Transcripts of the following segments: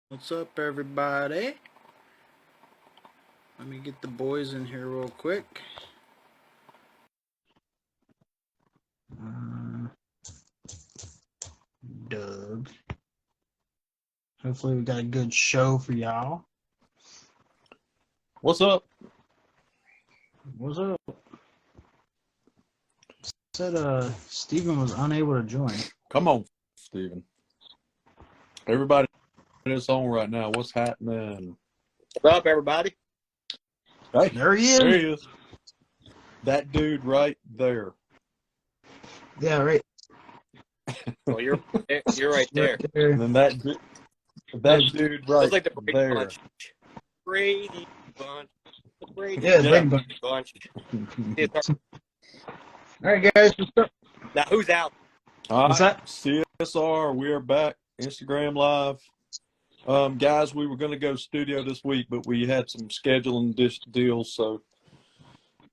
What's up, everybody? Let me get the boys in here real quick. Uh, Doug. Hopefully, we got a good show for y'all. What's up? What's up? Said Steven was unable to join. Come on, Steven. Everybody that's on right now, what's happening? What's up, everybody? Hey, There he is. there he is. That dude right there. Yeah, right. Well, you're right there. And then that dude right It's like the Brady there. Bunch. Brady Bunch. The Brady Yeah, the Brady Bunch. All right, guys. What's up? Now, who's out? All What's right, that? CSR, we are back. Instagram Live. Guys, we were going to go studio this week, but we had some scheduling deals, so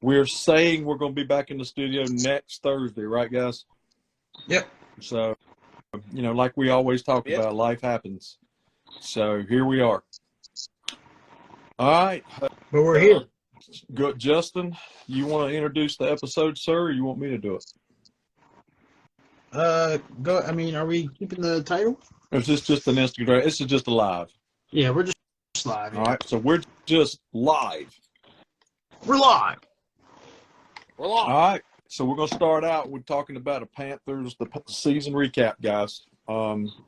we're saying we're going to be back in the studio next Thursday, right, guys? Yep. So, like we always talk Yep. about, life happens. So here we are. All right. But we're here. Good. Justin, you want to introduce the episode, sir, or you want me to do it? Go. I mean, are we keeping the title? Or is this just an Instagram? This is just a live. Yeah, we're just live. All right. So we're just live. We're live. We're live. All right. So we're going to start out with talking about the Panthers, the season recap, guys.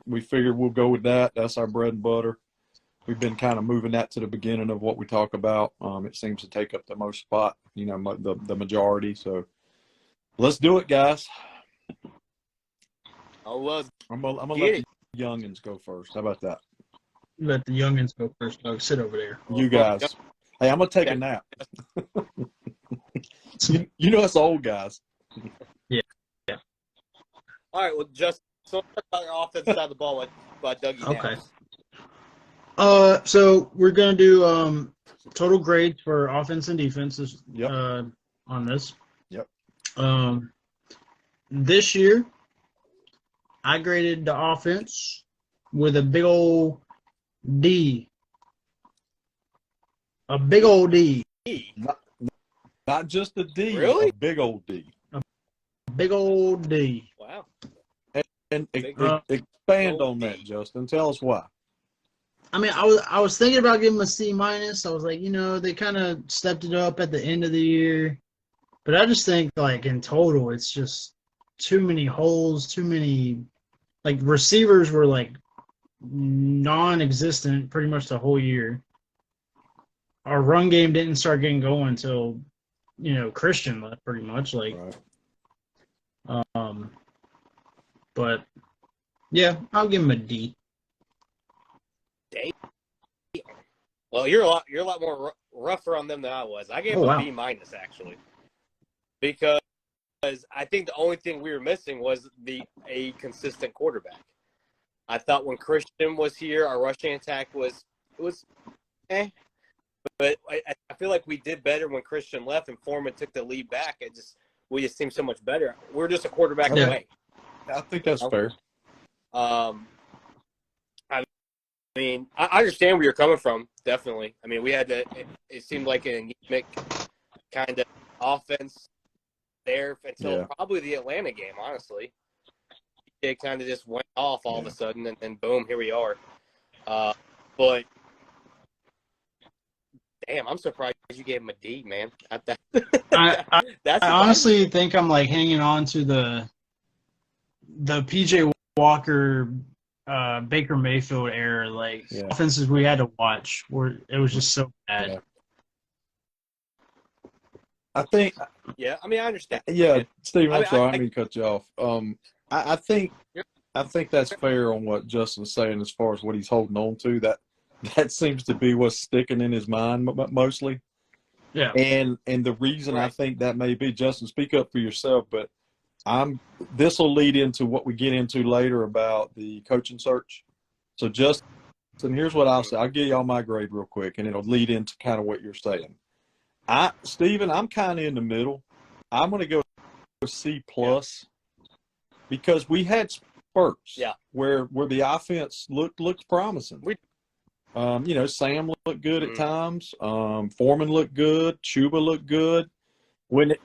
We figured we'll go with that. That's our bread and butter. We've been kind of moving that to the beginning of what we talk about. It seems to take up the most spot, the majority. So let's do it, guys. I'm gonna let the youngins go first. How about that? Let the youngins go first, Doug. Sit over there. You guys. Hey, I'm gonna take a nap. you know us old guys. Yeah. All right, well, just so about your offense side of the ball by Dougie. Okay. Now. So we're gonna do total grades for offense and defense Yep. On this. Yep. This year, I graded the offense with a big old D. A big old D. Not just a D. Really? A big old D. Big old D. Wow. And expand on that, Justin. Tell us why. I mean, I was thinking about giving them a C minus. I was like, they kind of stepped it up at the end of the year, but I just think like in total, it's just too many holes, too many like receivers were like non-existent pretty much the whole year. Our run game didn't start getting going until Christian left pretty much Right. But yeah, I'll give him a D. Well, you're a lot more rougher on them than I was. I gave him a B minus actually, because I think the only thing we were missing was a consistent quarterback. I thought when Christian was here, our rushing attack was eh. But I feel like we did better when Christian left and Foreman took the lead back. We just seemed so much better. We're just a quarterback away. I think that's fair. I mean, I understand where you're coming from, definitely. I mean, we had to – it seemed like an anemic kind of offense there until probably the Atlanta game, honestly. It kind of just went off all of a sudden, and then boom, here we are. But – damn, I'm surprised you gave him a D, man. I honestly think I'm like hanging on to the PJ Walker, Baker Mayfield era, offenses we had to watch where it was just so bad. Yeah. I think. Yeah, I mean, I understand. Yeah, Steve, I'm sorry, I didn't mean to cut you off. I think that's fair on what Justin's saying as far as what he's holding on to. That seems to be what's sticking in his mind mostly. Yeah. And the reason I think that may be, Justin, speak up for yourself, but this will lead into what we get into later about the coaching search. So Justin, here's what I'll say. I'll give y'all my grade real quick, and it'll lead into kind of what you're saying. Steven, I'm kind of in the middle. I'm going to go C plus because we had spurts where the offense looked promising. Sam looked good at times. Foreman looked good. Chuba looked good. When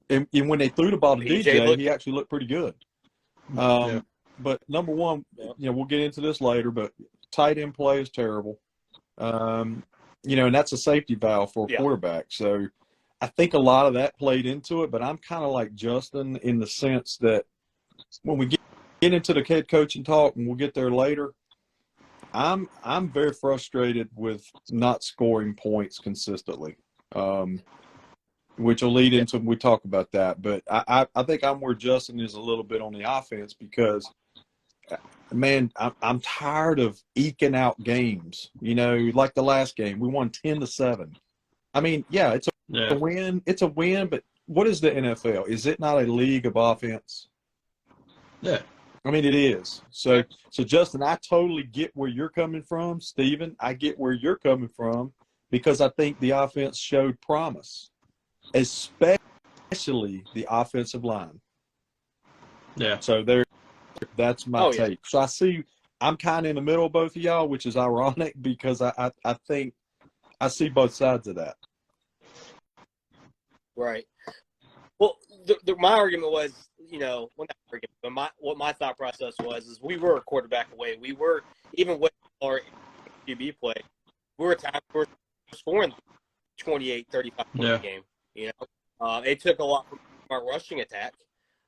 they threw the ball to DJ, he actually looked pretty good. But number one, we'll get into this later, but tight end play is terrible. And that's a safety valve for a quarterback. So I think a lot of that played into it, but I'm kind of like Justin in the sense that when we get into the head coaching talk, and we'll get there later, I'm very frustrated with not scoring points consistently, which will lead into when we talk about that. But I think I'm where Justin is a little bit on the offense because, man, I'm tired of eking out games. Like the last game, we won 10-7. I mean, it's a win. It's a win, but what is the NFL? Is it not a league of offense? Yeah. I mean, it is. So Justin, I totally get where you're coming from. Steven, I get where you're coming from because I think the offense showed promise, especially the offensive line. Yeah. So that's my take. So I'm kind of in the middle of both of y'all, which is ironic because I think I see both sides of that. Right. Well, my argument was, what my thought process was we were a quarterback away. We were, even with our QB play, we were scoring 28, 35 points a game. It took a lot from our rushing attack.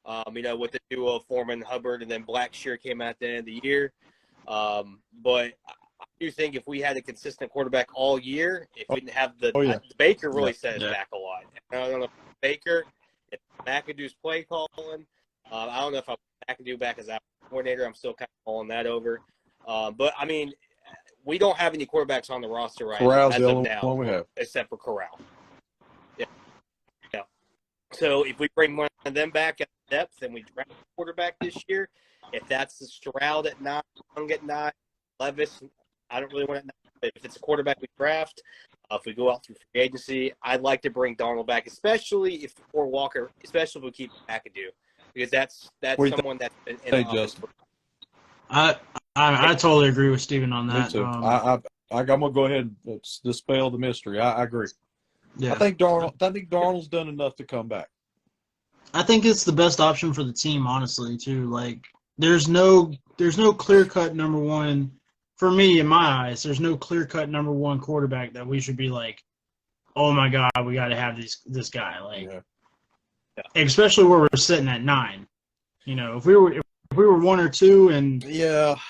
With the duo of Foreman, Hubbard, and then Blackshear came out at the end of the year. But I do think if we had a consistent quarterback all year, if we didn't have Baker really set us back a lot. I don't know if Baker, if McAdoo's play calling. I don't know if McAdoo back as our coordinator. I'm still kind of calling that over. But, I mean, we don't have any quarterbacks on the roster right now as of now, we have. Except for Corral. Yeah. So if we bring one of them back at depth and we draft a quarterback this year, if that's the Stroud at 9, Young at 9, Levis, I don't really want to. But if it's a quarterback we draft, if we go out through free agency, I'd like to bring Darnold back, especially or Walker, especially if we keep McAdoo, because that's someone that's in the offense. I totally agree with Steven on that. Me too. I'm gonna go ahead and dispel the mystery. I agree. Yeah. I think Darnold's done enough to come back. I think it's the best option for the team, honestly, too. Like, there's no clear-cut number one. For me, in my eyes, there's no clear-cut number one quarterback that we should be like, oh my God, we got to have this guy. Like, especially where we're sitting at 9. If we were 1 or 2, and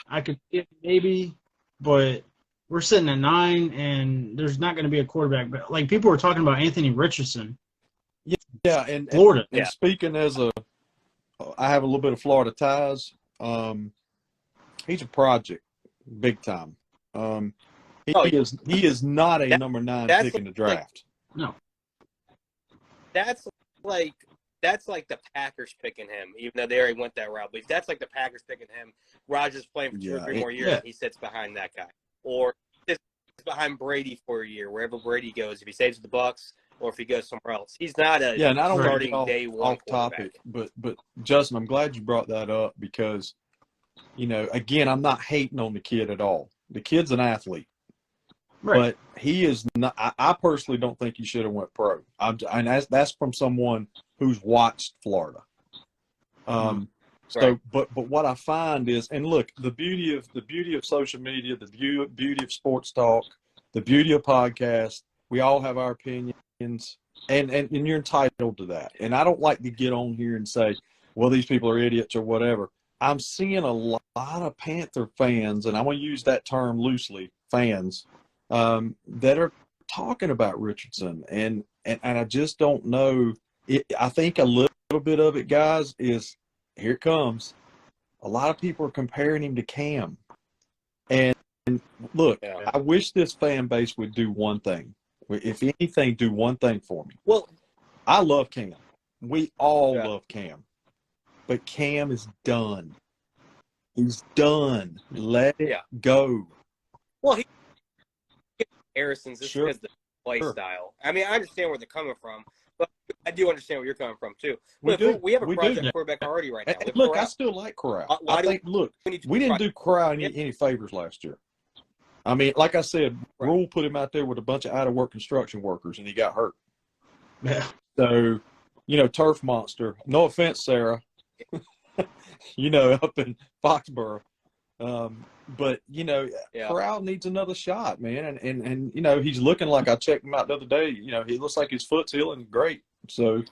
I could maybe, but we're sitting at 9, and there's not going to be a quarterback. But like people were talking about Anthony Richardson. Yeah, and Florida. And speaking I have a little bit of Florida ties. He's a project, big time. He is not a number 9 pick in the draft. No. That's like the Packers picking him, even though they already went that route. But that's like the Packers picking him. Rodgers playing for 2 or 3 more years, and he sits behind that guy, or sits behind Brady for a year, wherever Brady goes. If he stays with the Bucs, or if he goes somewhere else, he's not a and I don't starting off, day one off topic. But Justin, I'm glad you brought that up because, again, I'm not hating on the kid at all. The kid's an athlete. Right. But he is not. I personally don't think he should have went pro. And that's from someone who's watched Florida. So, but what I find is, and look, the beauty of social media, the beauty of sports talk, the beauty of podcasts. We all have our opinions, and you're entitled to that. And I don't like to get on here and say, well, these people are idiots or whatever. I'm seeing a lot of Panther fans, and I'm going to use that term loosely, fans, that are talking about Richardson. And I just don't know. I think a little bit of it, guys, is here it comes. A lot of people are comparing him to Cam. And look, I wish this fan base would do one thing. If anything, do one thing for me. Well, I love Cam. We all love Cam. But Cam is done. He's done. Let it go. Well, Harrison's just because of the play style. I mean, I understand where they're coming from, but I do understand where you're coming from too. We have a project quarterback already right now. Look, I still like Corral. We didn't do Corral any favors last year. I mean, like I said, Right. Rule put him out there with a bunch of out-of-work construction workers, and he got hurt. Yeah. So, turf monster. No offense, Sarah. Up in Foxborough. But Corral needs another shot, man. And he's looking like I checked him out the other day. He looks like his foot's healing great. So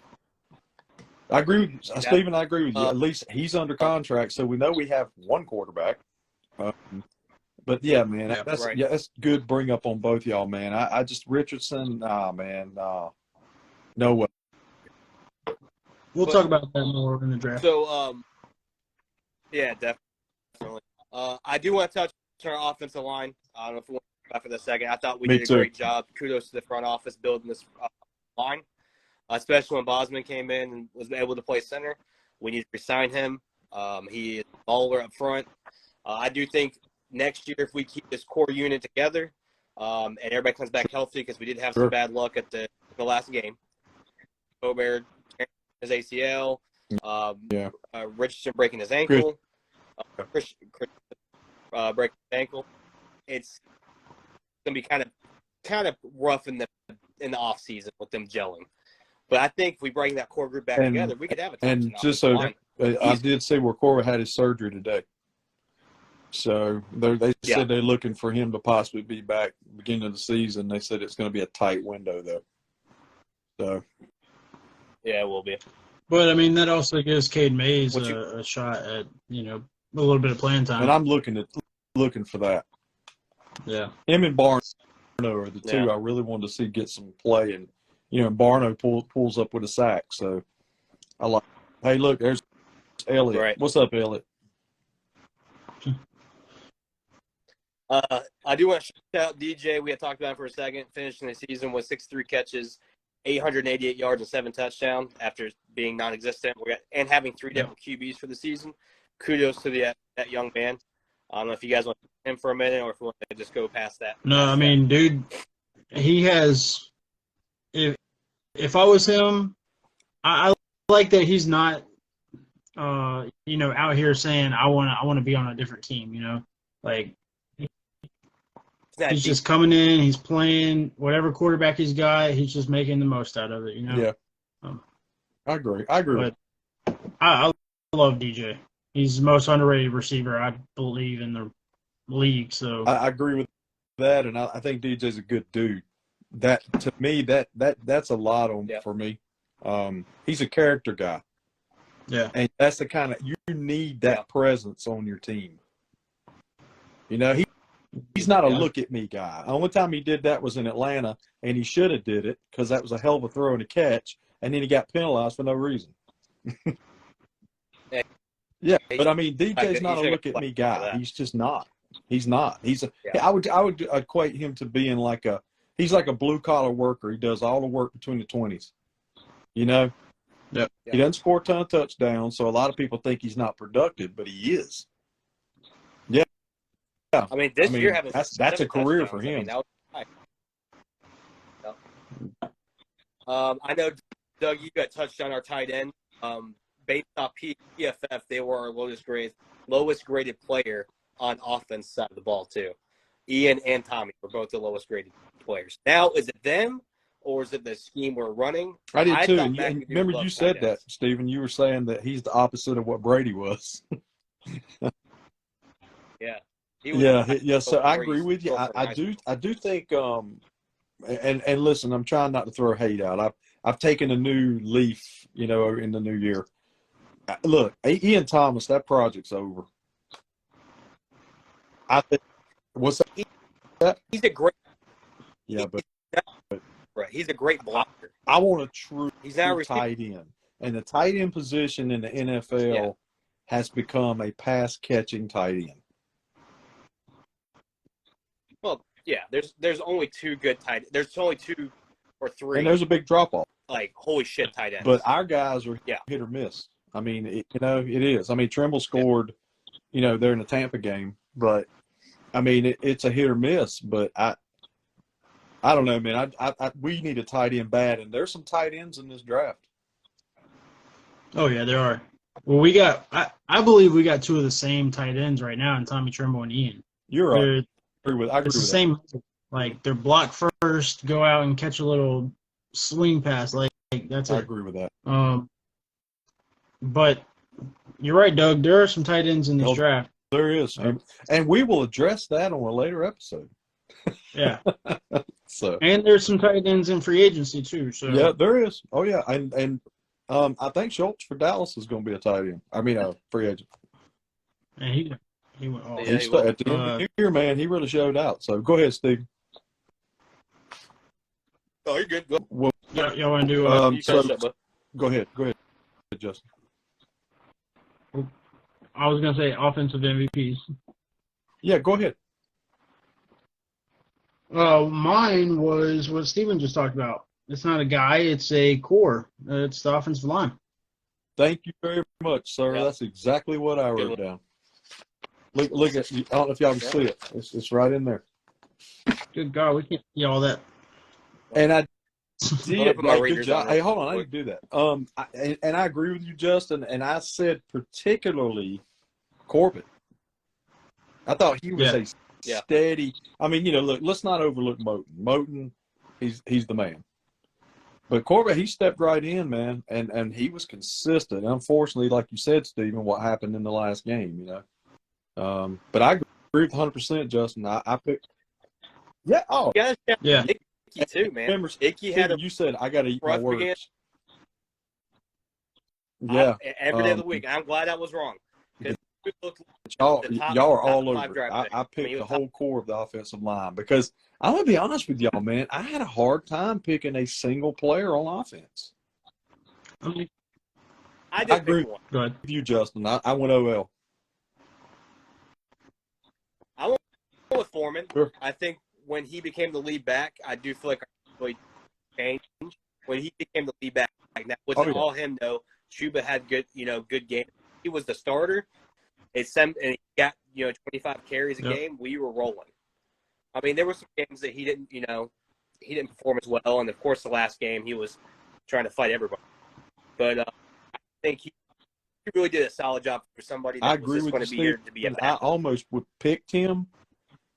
I agree with you. Stephen, I agree with you. At least he's under contract, so we know we have one quarterback. But yeah, man, that's good bring up on both y'all, man. I just Richardson, man, no way. We'll talk about that more in the draft. So, yeah, definitely. I do want to touch on our offensive line. I don't know if we want to talk about for the second. I thought we did a great job. Kudos to the front office building this line, especially when Bosman came in and was able to play center. We need to resign him. He is a baller up front. I do think next year, if we keep this core unit together and everybody comes back healthy, because we did have some bad luck at the last game. Gobert his ACL, Richardson breaking his ankle, Chris breaking his ankle. It's gonna be kind of rough in the off season with them gelling. But I think if we bring that core group back together, we could have a and just so I did say where Cora had his surgery today. So they said they're looking for him to possibly be back beginning of the season. They said it's going to be a tight window though. So yeah, it will be. But I mean, that also gives Cade Mays a shot at a little bit of playing time. And I'm looking for that. Yeah, him and Barno are the two I really wanted to see get some play, and Barno pulls up with a sack. So I like. Hey, look, there's Elliot. Right. What's up, Elliot? I do want to shout out DJ. We had talked about him for a second. Finishing the season with 63 catches, 888 yards, and 7 touchdowns after being non-existent. And having 3 different QBs for the season. Kudos to that young man. I don't know if you guys want to him for a minute or if you want to just go past that. No, I mean, dude, he has. If I was him, I like that he's not, out here saying I want to be on a different team. Like. He's just coming in. He's playing whatever quarterback he's got. He's just making the most out of it. Yeah, I agree. But I love DJ. He's the most underrated receiver, I believe, in the league. So I agree with that, and I think DJ's a good dude. That to me, that's a lot for me. He's a character guy. Yeah, and that's the kind of you need that presence on your team. He's not a look-at-me guy. The only time he did that was in Atlanta, and he should have did it because that was a hell of a throw and a catch, and then he got penalized for no reason. Yeah, but I mean, DJ's not a look-at-me guy. He's just not. He's not. I would equate him to being he's like a blue-collar worker. He does all the work between the 20s. Yep. He doesn't score a ton of touchdowns, so a lot of people think he's not productive, but he is. Yeah. I mean, this year having that's a career for him. I know, Doug, you got touched on our tight end. Based off PFF, they were our lowest graded player on offense side of the ball too. Ian and Tommy were both the lowest graded players. Now, is it them or is it the scheme we're running? I did too. And remember, you said that, Stephen. You were saying that he's the opposite of what Brady was. Yeah. So I agree with you. I do think and listen, I'm trying not to throw hate out. I've taken a new leaf, in the new year. Look, Ian Thomas, that project's over. I think he's a great but right. He's a great blocker. I want a true tight end. And the tight end position in the NFL has become a pass catching tight end. Well, yeah, there's only 2 good tight ends. There's only 2 or 3. And there's a big drop off. Like, holy shit, tight ends. But our guys are hit or miss. I mean, it is. I mean, Trimble scored, they're in the Tampa game. But, I mean, it's a hit or miss. But I don't know, man. We need a tight end bad. And there's some tight ends in this draft. Oh, yeah, there are. Well, I believe we got 2 of the same tight ends right now in Tommy Trimble and Ian. You're right. with it's the that. same. Like they're block first, go out and catch a little swing pass. Like that's I it. agree with that. But you're right, Doug. There are some tight ends in this draft. There is, and we will address that on a later episode. Yeah. So and there's some tight ends in free agency too. So yeah, there is. Oh yeah, and I think Schultz for Dallas is going to be a tight end. I mean, a free agent. And he went off. Yeah, At the end of the year, man, he really showed out. So go ahead, Steve. Oh, you're good. Go. Well, y'all want to do? Go ahead, Justin. I was gonna say offensive MVPs. Yeah, go ahead. Mine was what Steven just talked about. It's not a guy; it's a core. It's the offensive line. Thank you very much, sir. Yep. That's exactly what I wrote down. Look at. I don't know if y'all can see it. It's right in there. Good God, we can't see all that. And I did. Good job. Hey, hold on. I Quick. didn't do that. And I agree with you, Justin. And I said particularly Corbett. I thought he was a steady. I mean, look. Let's not overlook Moten. Moten, he's the man. But Corbett, he stepped right in, man, and he was consistent. Unfortunately, like you said, Stephen, what happened in the last game, But I agree with 100%, Justin. I picked. Yeah. Oh. Yeah. Icky too, man. Remember, Icky had you said I got to eat my words. Again. Yeah. Every day of the week. I'm glad I was wrong. Y'all are all over it. I picked the whole core of the offensive line because I'm going to be honest with y'all, man. I had a hard time picking a single player on offense. I did agree pick one. Go ahead. With you, Justin. I went OL. I went with Foreman. Sure. I think when he became the lead back, I do feel like I really changed. When he became the lead back, now wasn't all him though. Chuba had good game. He was the starter. And he got 25 carries a game. We were rolling. I mean, there were some games that he didn't perform as well, and of course, the last game he was trying to fight everybody. But I think he really did a solid job for somebody that was just going to be here to be a I almost would picked him,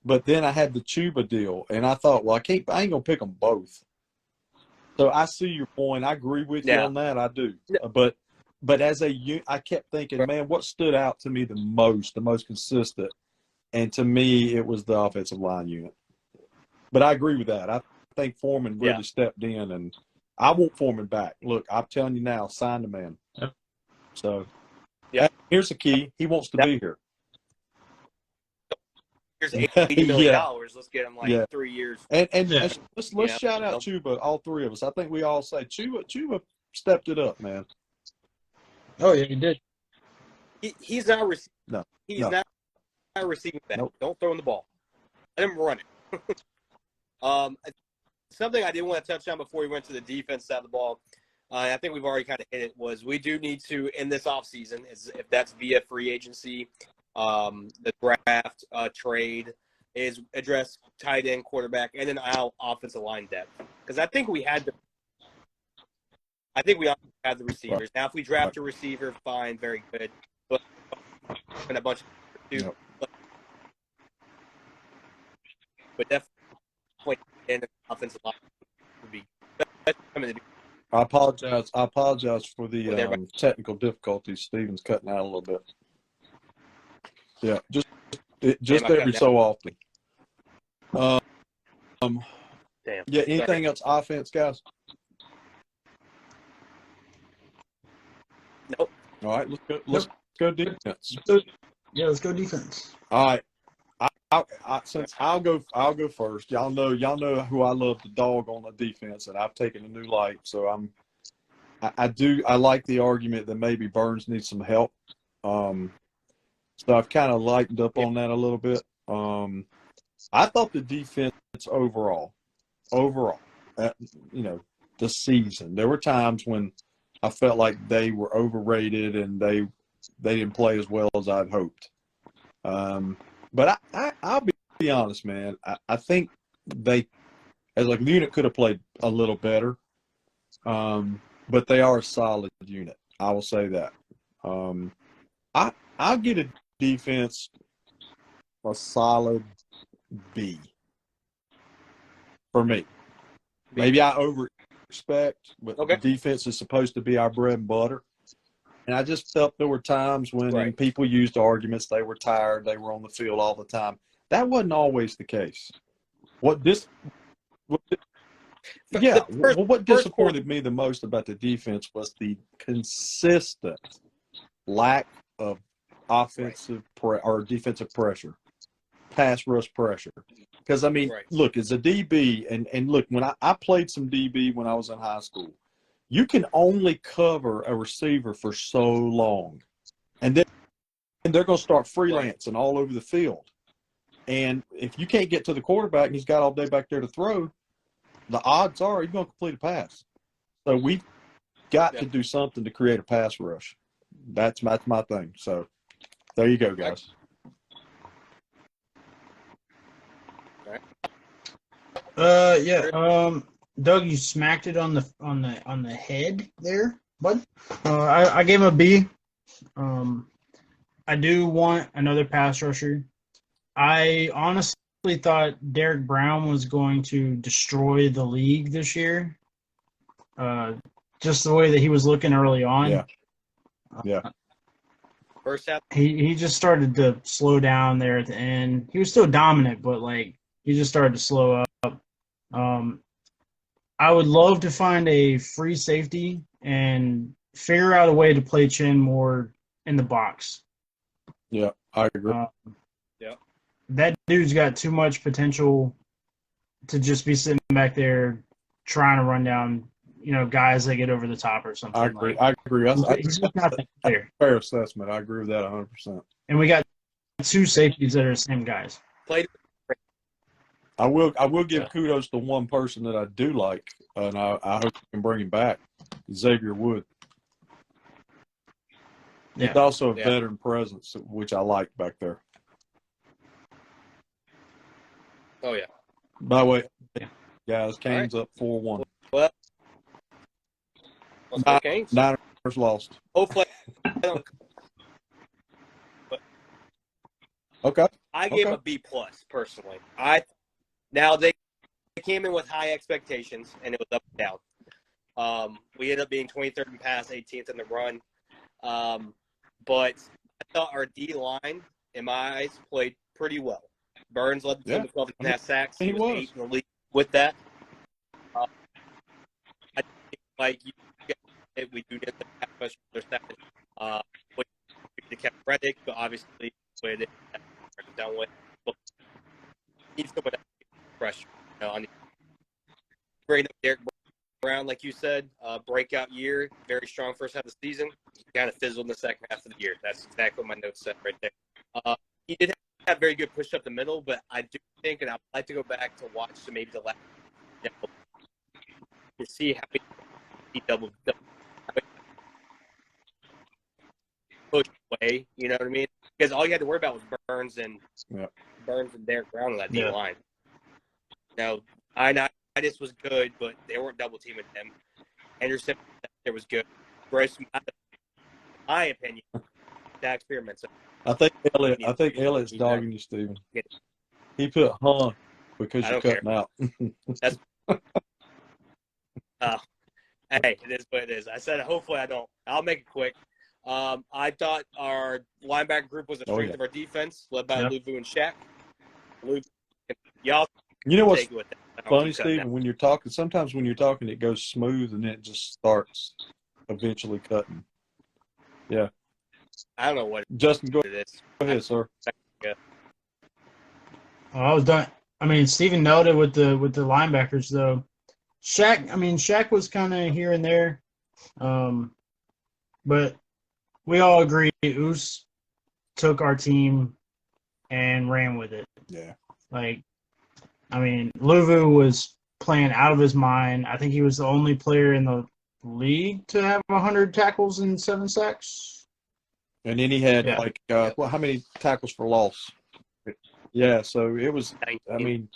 but then I had the Chuba deal, and I thought, well, I ain't gonna pick them both. So I see your point. I agree with you on that. I do, But as I kept thinking, man, what stood out to me the most consistent, and to me, it was the offensive line unit. But I agree with that. I think Foreman really stepped in, and I want Foreman back. Look, I'm telling you now, sign the man. Yep. So here's the key. He wants to be here. Here's $80 million. Let's get him 3 years. And let's shout out Chuba, all three of us. I think we all say Chuba stepped it up, man. Oh yeah, he did. He's not receiving. No, he's not receiving back. Nope. Don't throw him the ball. Let him run it. Something I did want to touch on before we went to the defense side of the ball. I think we've already kind of hit it. Was we do need to in this offseason, if that's via free agency, the draft, trade, is address tight end, quarterback, and then our offensive line depth. Because I think we had the receivers. Now, if we draft a receiver, fine, very good. But and a bunch of but definitely in the offensive line would be. I apologize for the technical difficulties. Steven's cutting out a little bit. Yeah, just every so often. Damn. Yeah. Anything else? Offense, guys. Nope. All right, let's go defense. Let's go defense. All right. Since I'll go first. Y'all know who I love to dog on the defense, and I've taken a new light. So I like the argument that maybe Burns needs some help. So I've kind of lightened up on that a little bit. I thought the defense overall, the season, there were times when I felt like they were overrated and they didn't play as well as I'd hoped. But I'll be honest, man. I think they, as a unit, could have played a little better. But they are a solid unit. I will say that. I'll get a defense a solid B for me. Maybe I over-expect, but the defense is supposed to be our bread and butter. And I just felt there were times when people used arguments, they were tired, they were on the field all the time. That wasn't always the case. What disappointed me the most about the defense was the consistent lack of offensive or defensive pressure, pass rush pressure. Because, I mean, look, as a DB, and look, when I played some DB when I was in high school, you can only cover a receiver for so long. And then they're going to start freelancing all over the field. And if you can't get to the quarterback and he's got all day back there to throw, the odds are he's going to complete a pass. So we've got to do something to create a pass rush. That's my thing. So there you go, guys. Doug, you smacked it on the head there, bud. I gave him a B. I do want another pass rusher. I honestly thought Derek Brown was going to destroy the league this year. Just the way that he was looking early on. Yeah. First half. He just started to slow down there at the end. He was still dominant, but he just started to slow up. I would love to find a free safety and figure out a way to play Chin more in the box. Yeah, I agree. That dude's got too much potential to just be sitting back there trying to run down, guys that get over the top or something. I agree. I agree. He's just not that fair. Fair assessment. I agree with that 100%. And we got two safeties that are the same guys. I will give kudos to one person that I do like, and I hope we can bring him back, Xavier Wood. Yeah. He's also a veteran presence, which I like back there. Oh, yeah. By the way, guys, Canes up 4-1. Well, let's go Canes. Niners lost. Hopefully. But okay. I gave him a B+ personally. Now, they came in with high expectations, and it was up and down. We ended up being 23rd in pass, 18th in the run. But I thought our D-line, in my eyes, played pretty well. Burns led the team with 12.5 sacks. He was 8th in the league with that. I think, we do get the pass rush. We kept Reddick, but obviously, with it done with. But he's going to pressure. Great up Derek Brown, like you said, breakout year, very strong first half of the season. He kind of fizzled in the second half of the year. That's exactly what my notes said right there. He did have very good push up the middle, but I do think, and I'd like to go back to watch maybe the last to see how he double push away. You know what I mean? Because all you had to worry about was Burns and Derek Brown on that D line. Now, Initis was good, but they weren't double teaming him. Henderson was good. Bryce, in my opinion, that experiment. I think Elliott's dogging you, Steven. He put because you're cutting out. That's hey, it is what it is. I said hopefully I don't. I'll make it quick. I thought our linebacker group was the strength of our defense, led by Luvu and Shaq. Y'all. You know what's funny, Steven? When you're talking, sometimes when you're talking, it goes smooth and then it just starts eventually cutting. Yeah. I don't know what Justin, go ahead, sir. Yeah. I was done. I mean, Steven nailed it with the linebackers, though. Shaq was kind of here and there, but we all agree Oos took our team and ran with it. Yeah. Luvu was playing out of his mind. I think he was the only player in the league to have 100 tackles and 7 sacks. And then he had how many tackles for loss? Yeah, so it was. I mean,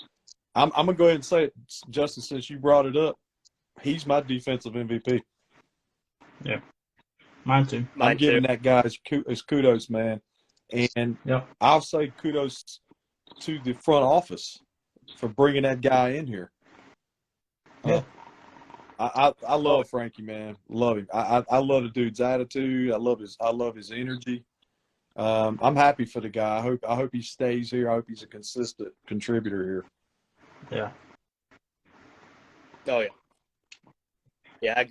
I'm gonna go ahead and say it, Justin, since you brought it up. He's my defensive MVP. Yeah, mine too. I'm giving that guy his kudos, man. And I'll say kudos to the front office for bringing that guy in here. Yeah. I love Frankie, man. Love him. I love the dude's attitude. I love his energy. I'm happy for the guy. I hope he stays here. I hope he's a consistent contributor here. Yeah. Oh yeah. Yeah, I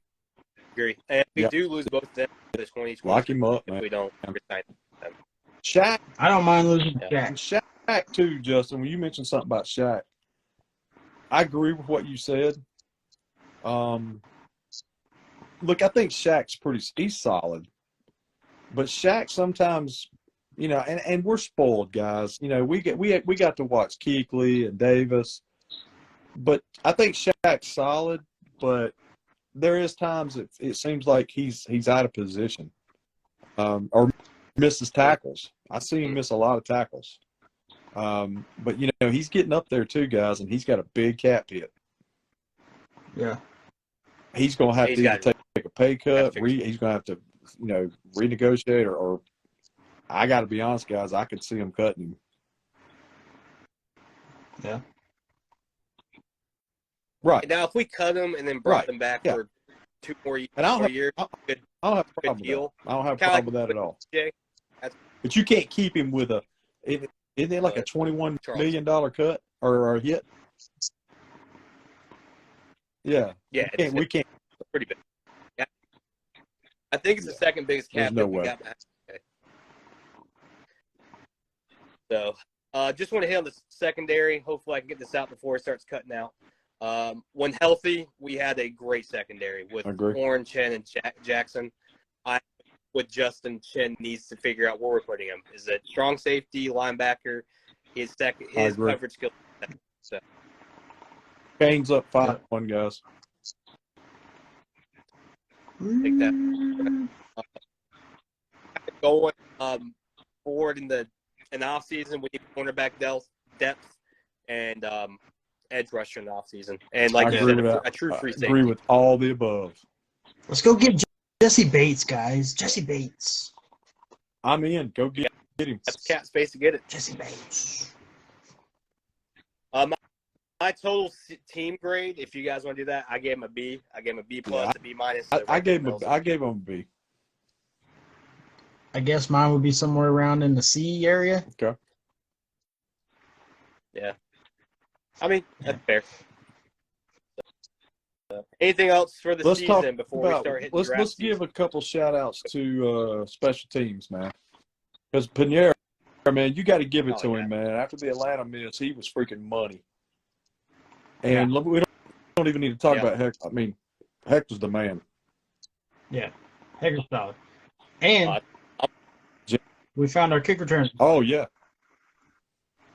agree. And if we do lose both of them for the 2020, lock him up, man. If we don't resign them. Shaq. I don't mind losing Shaq. Shaq too, Justin. When you mentioned something about Shaq, I agree with what you said. Look, I think Shaq's he's solid, but Shaq sometimes, you know, and we're spoiled guys. You know, we got to watch Kuechly and Davis, but I think Shaq's solid, but there is times it seems like he's out of position, or misses tackles. I see him miss a lot of tackles. But you know, he's getting up there too, guys, and he's got a big cap hit. Yeah. He's going to have to either take a pay cut. He's going to have to, you know, renegotiate, or I got to be honest, guys, I could see him cutting him. Yeah. Right. Now, if we cut him and then brought them back for 2 more years, I don't have a problem with that. I don't have a problem with that at all. But you can't keep him with isn't it like a $21 million cut or a hit? Yeah. Yeah. We can't. Pretty big. Yeah. I think it's the second biggest cap that we got back. So, just want to hit on the secondary. Hopefully I can get this out before it starts cutting out. When healthy, we had a great secondary with Warren, Chen, and Jackson. With Justin, Chen needs to figure out where we're putting him. Is it strong safety, linebacker? His coverage skill. So. Kane's up 5-1, guys. Take that. Going forward in the off season, we need cornerback depth and edge rusher in the off season, and like you said, a true free safety. I agree with all the above. Let's go get Jesse Bates, guys. Jesse Bates. I'm in. Go get him. That's cap space to get it. Jesse Bates. My total team grade, if you guys want to do that, I gave him a B. I gave him a B plus, a B minus. I gave him a B. I guess mine would be somewhere around in the C area. Okay. Yeah. I mean, that's fair. Anything else for the season before we start hitting draft Let's give a couple shout-outs to special teams, man. Because Pinheiro, man, you got to give it to him, man. After the Atlanta miss, he was freaking money. And we don't even need to talk about Heck. I mean, Heck was the man. Yeah. Heck was solid. And we found our kick return. Oh, yeah.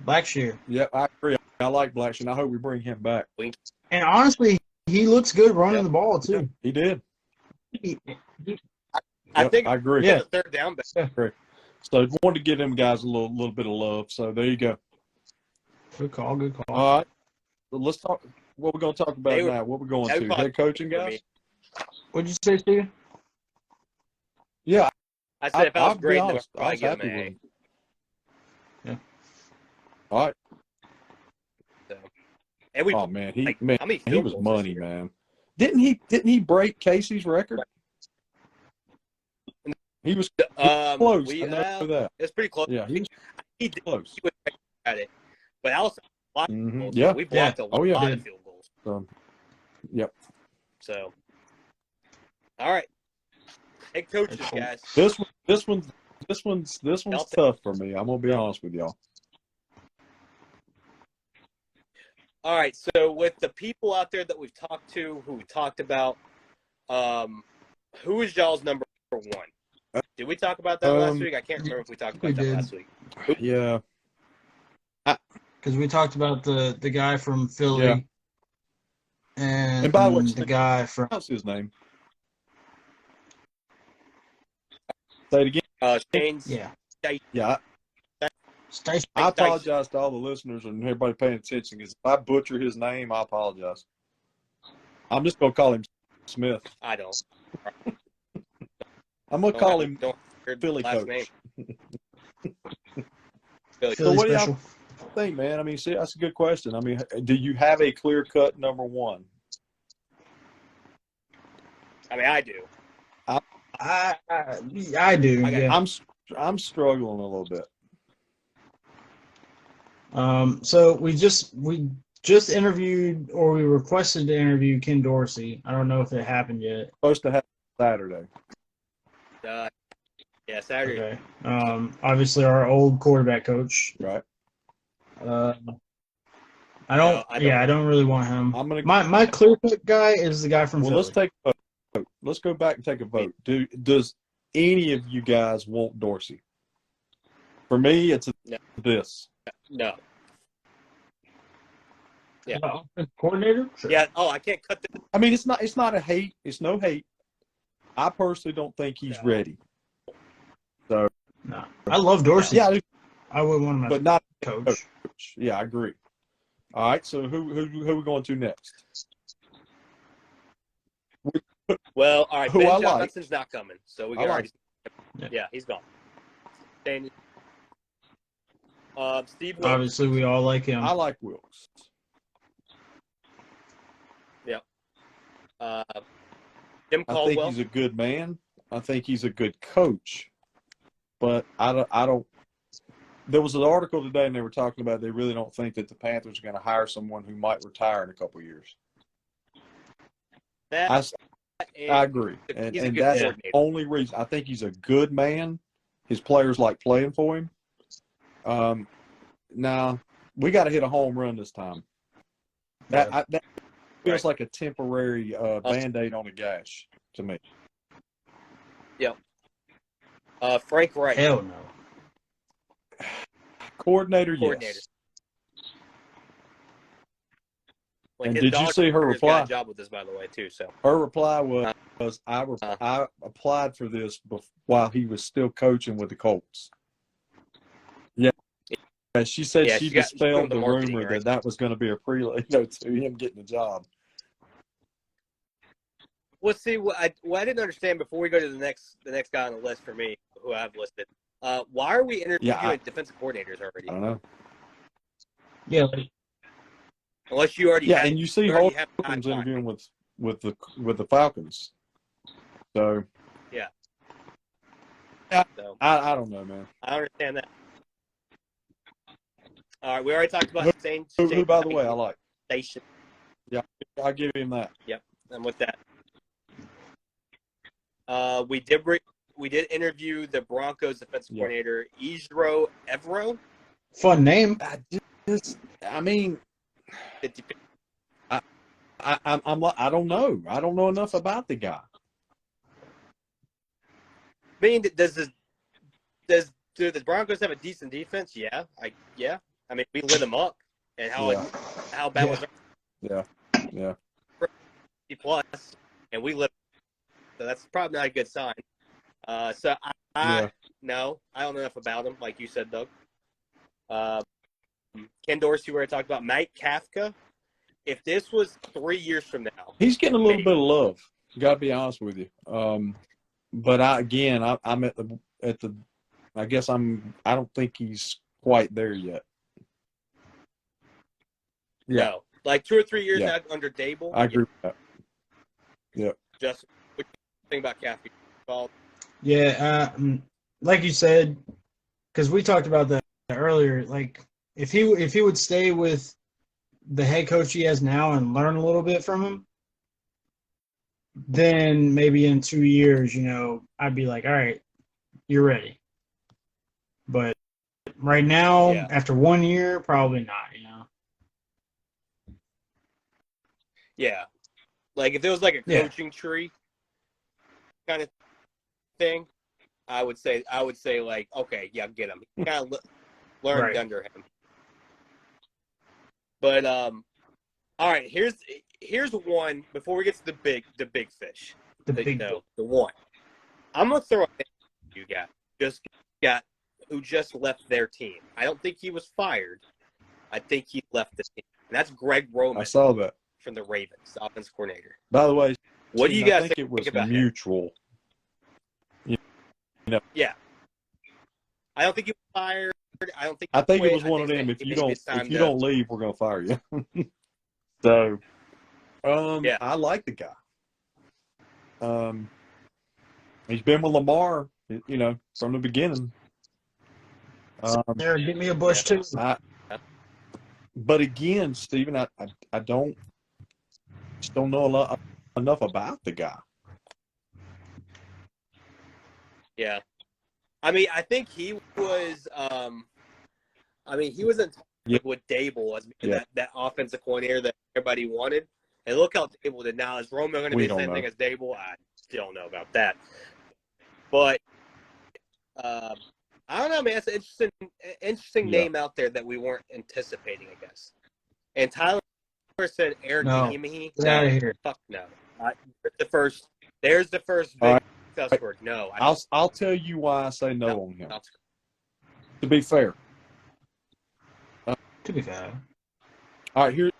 Blackshear. Yeah, I agree. I like Blackshear, and I hope we bring him back. And honestly, he looks good running the ball, too. Yeah, he did. I think I agree. Yeah, third down back. I agree. So I wanted to give them guys a little bit of love. So there you go. Good call. Good call. All right. So let's talk. What we're going to talk about now? What we're going to head coaching, guys? What'd you say, Steve? Yeah, I said if I was great, I was happy with him. Yeah. All right. So, and we, man, he was money, man. Didn't he break Casey's record? He was close. I know that. It's pretty close. Yeah, he was close. He was at it, but also we blocked a lot of field goals. Yep. So, all right, head coaches, guys. This one's tough for me. I'm gonna be honest with y'all. All right, so with the people out there that we've talked to, who we talked about, who is y'all's number one? Did we talk about that last week? I can't remember if we talked about that last week. Yeah. Because we talked about the guy from Philly. And by the way, the guy from... What's his name? Say it again. Shane's. Yeah. Yeah. I apologize to all the listeners and everybody paying attention, because if I butcher his name, I apologize. I'm just going to call him Smith. I don't. I'm going to call him Philly coach. Philly So what do y'all think, man? I mean, see, that's a good question. I mean, do you have a clear-cut number one? I mean, I do. I do. Yeah. I'm struggling a little bit. So we just interviewed, or we requested to interview Ken Dorsey. I don't know if it happened yet. Supposed to happen Saturday. Yeah, Saturday. Okay. Obviously our old quarterback coach. Right. I don't really want him. My clear cut guy is the guy from Philly. Let's take a vote. Let's go back and take a vote. Does any of you guys want Dorsey? For me, it's this. No. Yeah. Coordinator? Sure. Yeah. Oh, I can't cut the. I mean, it's not a hate. It's no hate. I personally don't think he's ready. So. No. I love Dorsey. Yeah. I would want him as but not coach. Yeah, I agree. All right. So who are we going to next? Well, all right. Who Ben I Johnson's not coming, so we got already. Yeah. Yeah, he's gone. And Steve Wilkes. Obviously, we all like him. I like Wilkes. Yep. Jim Caldwell. I think he's a good man. I think he's a good coach. But I don't. There was an article today, and they were talking about they really don't think that the Panthers are going to hire someone who might retire in a couple of years. I agree, and that's the only reason. I think he's a good man. His players like playing for him. Now we got to hit a home run this time. That feels like a temporary Band-Aid on a gash to me. Yep. Frank Wright. Hell no. Coordinator, yes. Like, and did you see her reply? Got a job with this, by the way, too. So her reply was, I applied for this while he was still coaching with the Colts. Yeah. She said she dispelled the rumor that was going to be a prelude to him getting the job. Well, see, what I didn't understand before we go to the next guy on the list for me, who I've listed. Why are we interviewing defensive coordinators already? I don't know. Yeah. Unless you already and you see Holmes interviewing with the Falcons. So yeah. So, I don't know, man. I understand that. All right, we already talked about Shane. Who, by the way, I like. Station. Yeah, I'll give him that. Yep, I'm with that. We did interview the Broncos defensive coordinator, Ejiro Evero. Fun name. I mean, I don't know. I don't know enough about the guy. I mean, do the Broncos have a decent defense? Yeah. I mean, we lit them up, and how bad was it? Yeah. Plus, and we lit. So that's probably not a good sign. So no, I don't know enough about him, like you said, Doug. Ken Dorsey, where I talked about Mike Kafka. If this was 3 years from now, he's getting a little bit of love. Got to be honest with you. But I'm at the. I guess I don't think he's quite there yet. Yeah, no. Like 2 or 3 years out under Dable. I agree with that. Yeah. Just what do you think about Kafka? Yeah, like you said, because we talked about that earlier. Like if he would stay with the head coach he has now and learn a little bit from him, then maybe in 2 years, I'd be like, all right, you're ready. But right now, after 1 year, probably not. Yeah, like if there was like a coaching tree kind of thing, I would say like, okay, get him. He kind of learned under him. But all right, here's one before we get to the big fish. The one. I'm gonna throw it you got who just left their team. I don't think he was fired. I think he left the team. And that's Greg Roman. I saw that. From the Ravens, the offense coordinator. By the way, what do you guys think it was about mutual? Yeah. I don't think he was fired. I don't think. I think it quit. was one of them. If you don't leave, we're gonna fire you. So, yeah, I like the guy. He's been with Lamar, from the beginning. There, give me a bush too. But again, Stephen, I just don't know enough about the guy. Yeah. I mean, I think he was. He was in with Dable as that offensive coordinator that everybody wanted. And look how Dable did now. Is Romeo going to be the same thing as Dable? I still don't know about that. But I don't know, man. It's an interesting name out there that we weren't anticipating, I guess. And Tyler said Eric Bieniemy. Get out of here. Fuck no. There's the first big success word. No. I'll tell you why I say no on him. To be fair. All right, here,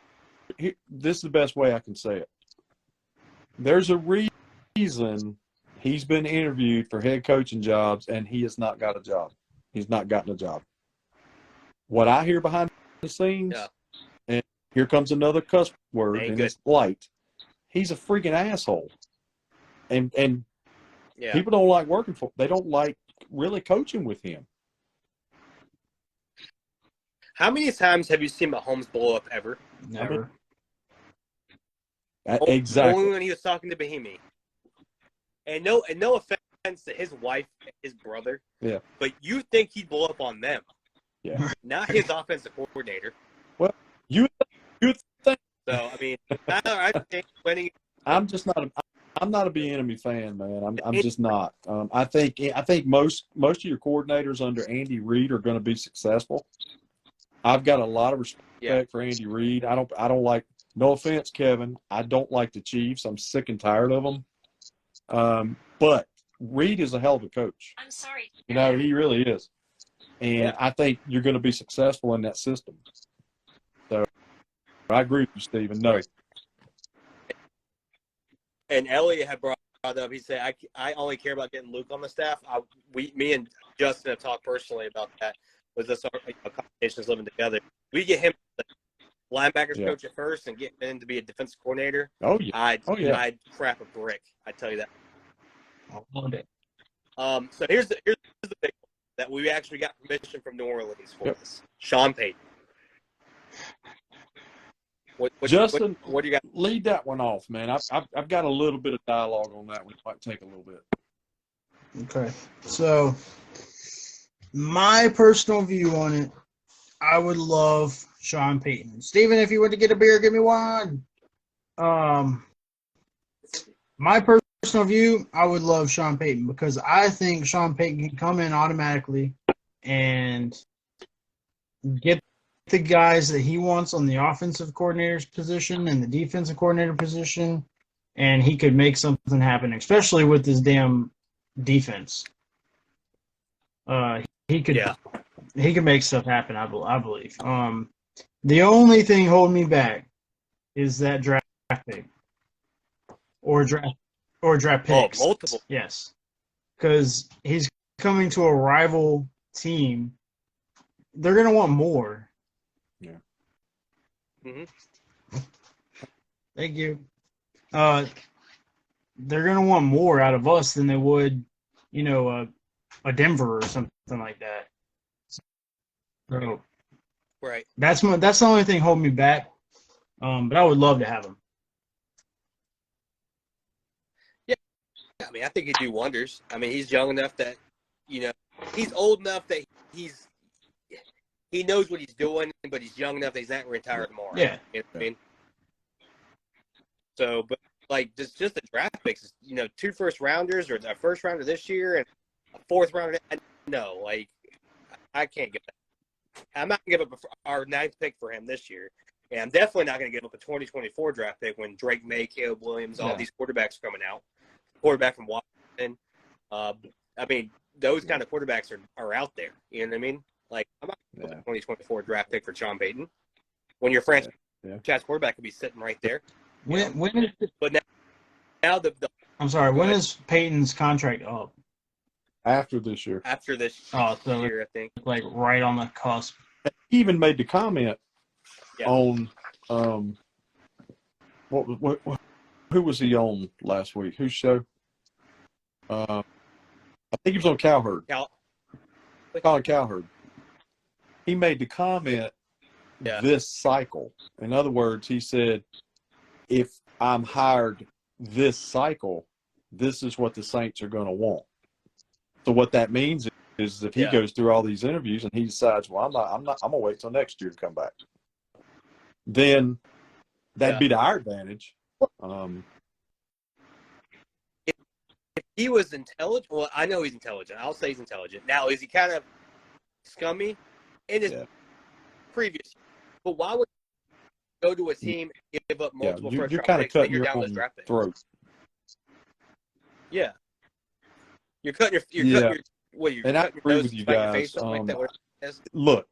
this is the best way I can say it. There's a reason he's been interviewed for head coaching jobs and he has not got a job. He's not gotten a job. What I hear behind the scenes, and here comes another cuss word, and it's light. He's a freaking asshole. And people don't like working for him. They don't like really coaching with him. How many times have you seen Mahomes blow up ever? Never. Exactly. Only when he was talking to Bieniemy. And no offense to his wife and his brother. Yeah. But you think he'd blow up on them. Yeah. Not his offensive coordinator. Well, you think. So, I mean, I think winning. I'm not a Bieniemy fan, man. I'm just not. I think most of your coordinators under Andy Reid are going to be successful. I've got a lot of respect for Andy Reid. I don't like. No offense, Kevin. I don't like the Chiefs. I'm sick and tired of them. But Reid is a hell of a coach. I'm sorry. He really is. And I think you're going to be successful in that system. So I agree with you, Stephen. No. And Elliot had brought up, he said, I only care about getting Luke on the staff. Me and Justin have talked personally about that. Was this conversations living together? We get him the linebackers coach at first and get him to be a defensive coordinator. Oh yeah. I'd crap a brick. I tell you that. So here's the big one that we actually got permission from New Orleans for this. Sean Payton. Justin, what do you got? Lead that one off, man. I've got a little bit of dialogue on that one. It might take a little bit. Okay. So my personal view on it, I would love Sean Payton. Steven, if you went to get a beer, give me one. My personal view, I would love Sean Payton because I think Sean Payton can come in automatically and get the guys that he wants on the offensive coordinator's position and the defensive coordinator position, and he could make something happen, especially with this damn defense. He could make stuff happen, I believe. The only thing holding me back is that draft pick or draft picks. Multiple. Yes, because he's coming to a rival team. They're gonna want more. Yeah. Mm-hmm. Thank you. They're gonna want more out of us than they would, a Denver or something like that. So, right. That's the only thing holding me back. But I would love to have him. Yeah, I mean, I think he'd do wonders. I mean, he's young enough that, he's old enough that he knows what he's doing, but he's young enough that he's not retired tomorrow. Yeah. You know what I mean? So, but just the draft picks, 2 first rounders or a first rounder this year and a 4th rounder. No, I can't give that. I'm not going to give up our 9th pick for him this year. And I'm definitely not going to give up a 2024 draft pick when Drake May, Caleb Williams, all these quarterbacks are coming out. Quarterback from Washington. I mean, those kind of quarterbacks are out there. You know what I mean? I'm not going to give up a 2024 draft pick for Sean Payton when your franchise quarterback could be sitting right there. When is it? But now the I'm sorry. When is Peyton's contract up? After this year. After this so year, I think. Like right on the cusp. He even made the comment Yeah. on who was he on last week? Whose show? I think he was on Cowherd. Colin Cowherd. He made the comment this cycle. In other words, he said, if I'm hired this cycle, this is what the Saints are going to want. So what that means is if he goes through all these interviews and he decides, well, I'm going to wait till next year to come back, then that'd be to our advantage. If he was intelligent, well, I know he's intelligent. I'll say he's intelligent. Now, is he kind of scummy in his previous? But why would you go to a team and give up multiple first round kind picks? Of cutting You're your down own draft picks. throat. Yeah, you're cutting your what? You're and cutting I agree your nose with you to spite guys. your face, something like that. What it is? Look,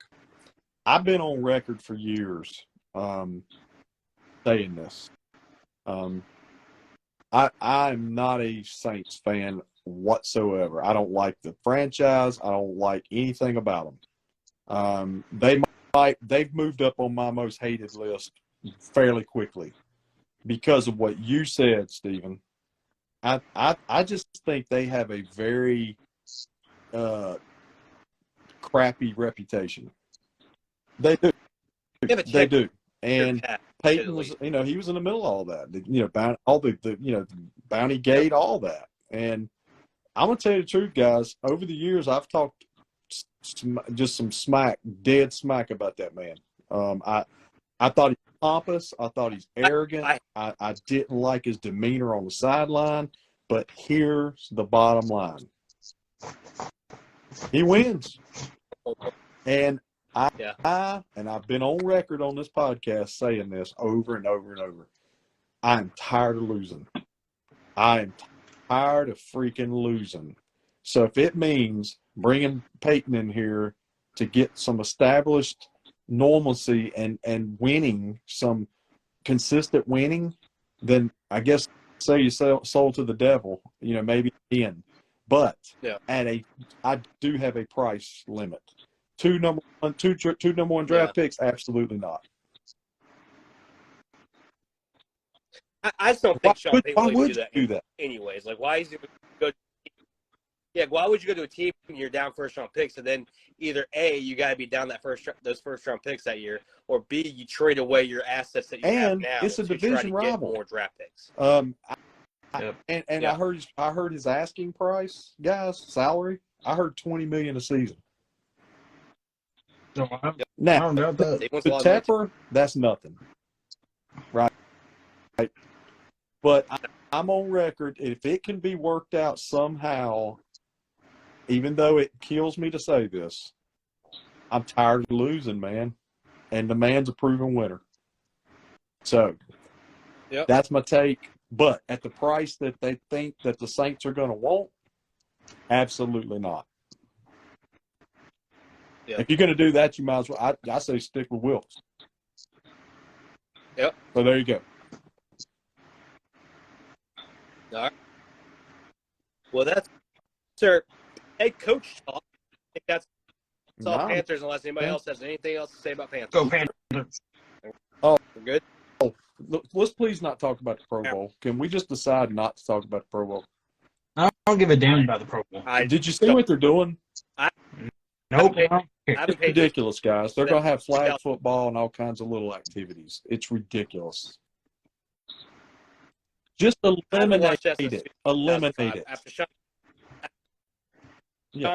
I've been on record for years saying this. I'm not a Saints fan whatsoever. I don't like the franchise. I don't like anything about them. They've moved up on my most hated list fairly quickly because of what you said, Stephen. I just think they have a very crappy reputation. They do. They do. And Peyton was, he was in the middle of all that. All the Bounty Gate, all that. And I'm gonna tell you the truth, guys. Over the years, I've talked just some dead smack about that man. I thought he's pompous. I thought he's arrogant. I didn't like his demeanor on the sideline. But here's the bottom line: he wins. And I've been on record on this podcast saying this over and over and over. I'm tired of losing. I am tired of freaking losing. So if it means bringing Peyton in here to get some established normalcy and winning, some consistent winning, then I guess say you sold to the devil, maybe in. But I do have a price limit. Two number one draft picks? Absolutely not. I just don't think Sean Payton would do that anyways. Like, why is he go? Yeah, why would you go to a team and you're down first round picks, and then either A, you got to be down those first round picks that year, or B, you trade away your assets that you have now it's a division rival. Get more draft picks. I heard his asking price, guys, salary. I heard $20 million a season. Now, the Tepper, that's nothing, right? But I'm on record. If it can be worked out somehow, even though it kills me to say this, I'm tired of losing, man. And the man's a proven winner. So that's my take. But at the price that they think that the Saints are going to want, absolutely not. Yep. If you're going to do that, you might as well. I say stick with Wilkes. Yep. So there you go. All right. Well, that's head coach talk. I think that's all Panthers, unless anybody else has anything else to say about Panthers. Go Panthers. Oh, we're good. Oh, let's please not talk about the Pro Bowl. Can we just decide not to talk about the Pro Bowl? I don't give a damn about the Pro Bowl. Did you see what they're doing? Nope. It's ridiculous, guys. They're going to have flag football and all kinds of little activities. It's ridiculous. Just eliminate it. Eliminate it. After Sean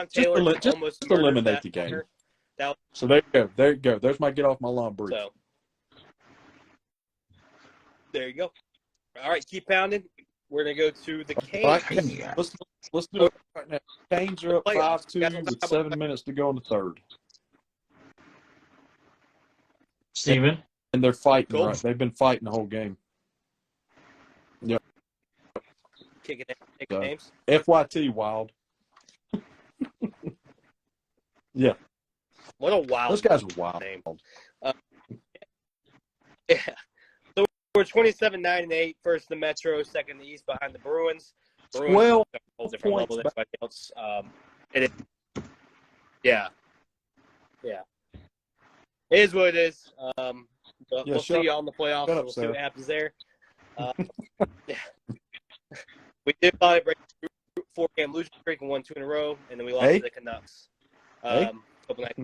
Taylor just eliminate the game. So there you go. There you go. There's my get off my lawn brief. So, there you go. All right, keep pounding. We're going to go to the Canes. Let's do it right now. Canes are up 5-2 with 7 minutes to go in the third. Steven? And they're fighting, right? They've been fighting the whole game. Yep. Kicking names. FYT, Wild. Yeah. What a wild. Those guys are wild. Name. Yeah. So we're 27-9-8, first in the Metro, second in the East behind the Bruins. 12 whole different level than everybody else. Yeah. It is what it is. But we'll see y'all in the playoffs, and we'll see what happens there. Yeah. We did finally break the 4-game losing streak and won 2 in a row, and then we lost to the Canucks. Couple nights.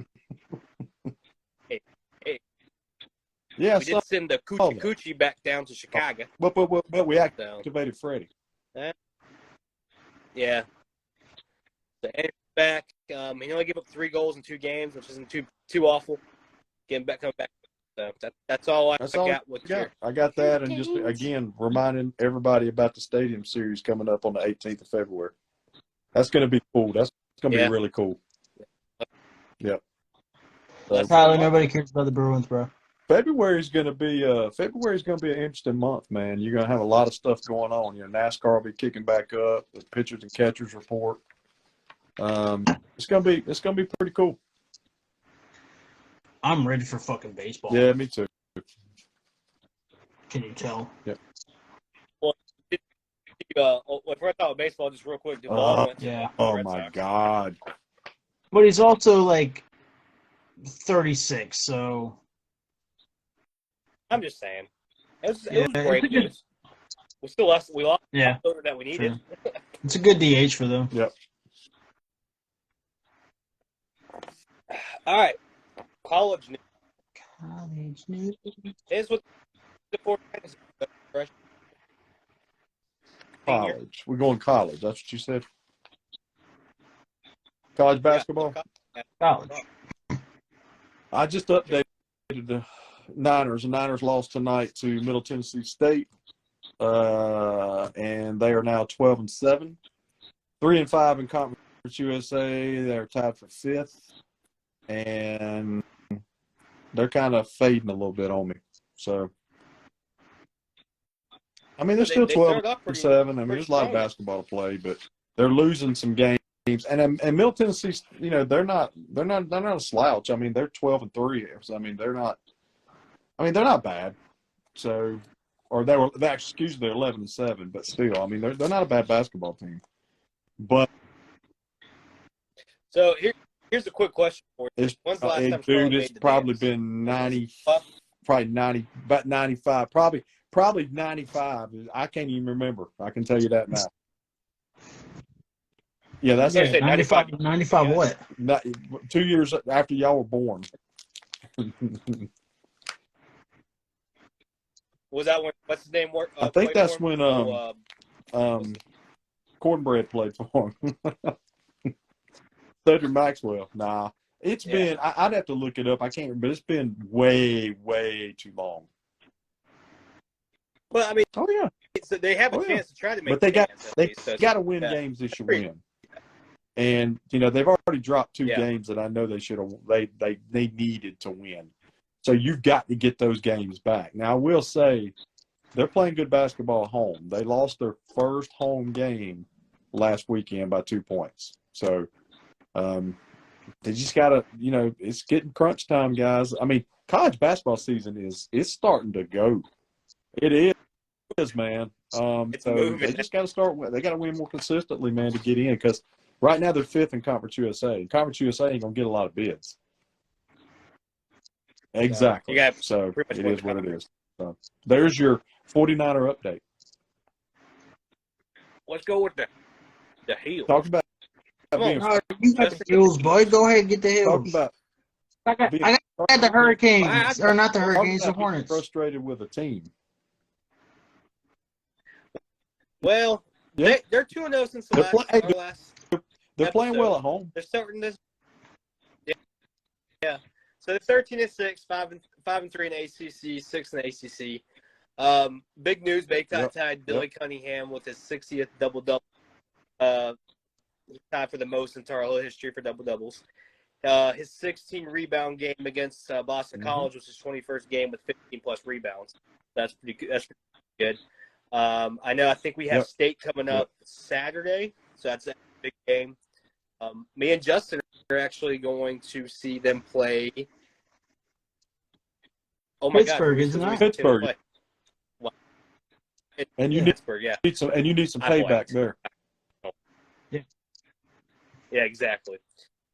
Hey. Yeah, we did send the Coochie back down to Chicago. But we activated Freddie. Yeah. So Andrew's back. He only gave up 3 goals in 2 games, which isn't too awful. Coming back. So that's all I got. I got that, and just again reminding everybody about the Stadium Series coming up on the 18th of February. That's going to be cool. That's going to be really cool. Yep. Tyler, nobody cares about the Bruins, bro. February is going to be an interesting month, man. You're going to have a lot of stuff going on. NASCAR will be kicking back up. The pitchers and catchers report. It's going to be pretty cool. I'm ready for fucking baseball. Yeah, me too. Can you tell? Yep. Well, if we're talking about baseball, just real quick, Duvall went to Oh my God. But he's also like 36, so. I'm just saying. It was great news. We lost that we needed. Sure. It's a good DH for them. Yep. All right. College news. Here's what the 49ers college. We're going college. That's what you said? College basketball? College. I just updated the Niners. The Niners lost tonight to Middle Tennessee State, and they are now 12-7, 3-5 in Conference USA. They're tied for 5th, and they're kind of fading a little bit on me. So, I mean, they're still 12-7. I mean, there's a lot of basketball to play, but they're losing some games. And Middle Tennessee, they're not a slouch. I mean, they're 12-3. So, I mean, they're not bad. So, or they're 11-7, but still, I mean, they're not a bad basketball team. But so here's a quick question for you. When's the last time it's probably been 90, about 95, probably 95. I can't even remember. I can tell you that now. Yeah, that's 95. 95 what? 2 years after y'all were born. Was that when? What's his name? I think that's when Cornbread played for him. Cedric Maxwell. Nah, it's been. I'd have to look it up. I can't remember. It's been way, way too long. Well, I mean, so they have a chance to try to make. But they got to win games they should win. And they've already dropped 2 games that I know they should have. They needed to win. So you've got to get those games back. Now I will say, they're playing good basketball at home. They lost their first home game last weekend by 2 points. So they just got to, it's getting crunch time, guys. I mean, college basketball season it's starting to go. It is, man. So they just got to start. They got to win more consistently, man, to get in. Because right now they're 5th in Conference USA. Conference USA ain't gonna get a lot of bids. Exactly. So it is what it is. So there's your 49er update. Let's go with the Heels. Talk about. You got the Heels, boy. Go ahead and get the Heels. I got the Hurricanes, or not the Hurricanes, the Hornets. Frustrated with a team. Well, they're 2-0 since the last. They're playing well at home. They're starting this. Yeah. So they're 13-6, 5-3 in ACC, 6 in ACC. Big news: Baycott tied Billy Cunningham with his 60th double-double. He's tied for the most in Tar Heel history for double-doubles. His 16-rebound game against Boston College was his 21st game with 15-plus rebounds. That's pretty good. I think we have State coming up Saturday, so that's a big game. Me and Justin are actually going to see them play. Oh my Pittsburgh, God! isn't it? Pittsburgh. And you need Pittsburgh, need some payback there. Yeah, exactly.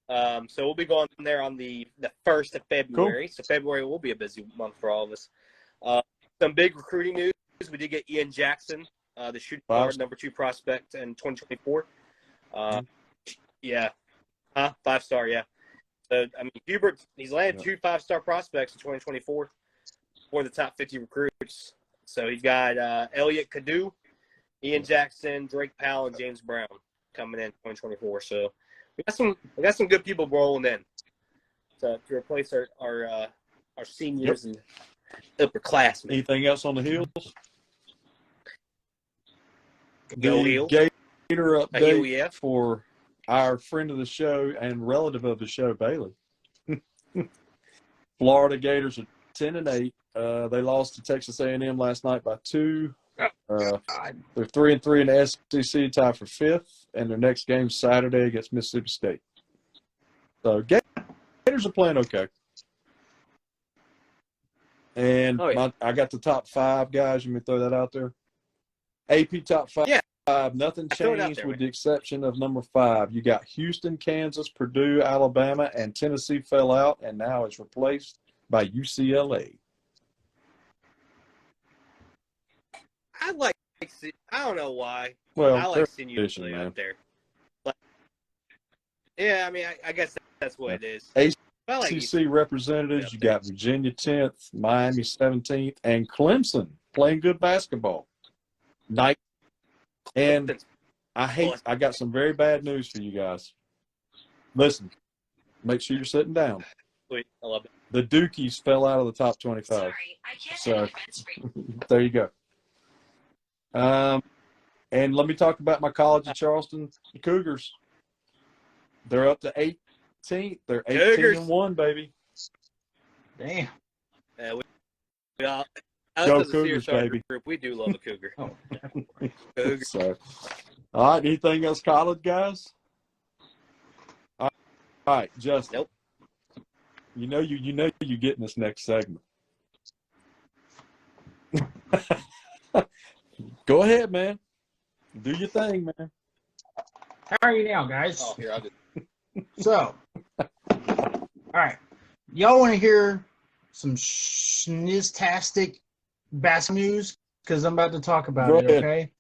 So we'll be going there on the 1st of February. Cool. So February will be a busy month for all of us. Some big recruiting news. We did get Ian Jackson, the shooting guard, number 2 prospect in 2024. Yeah. 5-star, yeah. So, I mean, Hubert, he's landed 2 5-star prospects in 2024 for the top 50 recruits. So he's got Elliot Cadu, Ian Jackson, Drake Powell, and James Brown coming in 2024. So we got some good people rolling in to replace our seniors and upperclassmen. Anything else on the heels? Go Heels. Gator update for our friend of the show and relative of the show, Bailey. Florida Gators are 10-8. They lost to Texas A&M last night by 2. They're 3-3 in the SEC, tied for 5th, and their next game Saturday against Mississippi State. So Gators are playing okay. And I got the top 5 guys. Let me throw that out there. AP top 5. Yeah. Nothing changed with the exception of number 5. You got Houston, Kansas, Purdue, Alabama, and Tennessee fell out, and now it's replaced by UCLA. I don't know why. Well, I like seeing UCLA out there. But, yeah, I mean, I guess that's what it is. ACC representatives, you got Virginia 10th, Miami 17th, and Clemson playing good basketball. And I got some very bad news for you guys. Listen, make sure you're sitting down. Sweet, I love it. The Dukies fell out of the top 25. Sorry, I can't so there you go. And let me talk about my college of Charleston Cougars. They're up to 18th. They're 18-1, baby. Damn. Go Cougars, baby. Group, we do love a Cougar. Cougars. So, all right. Anything else, college guys? All right, Justin. Nope. You know you getting this next segment. Go ahead, man. Do your thing, man. How are you now, guys? Oh, here, I'll do. So, all right. Y'all want to hear some sniztastic basketball news? Because I'm about to talk about it, okay?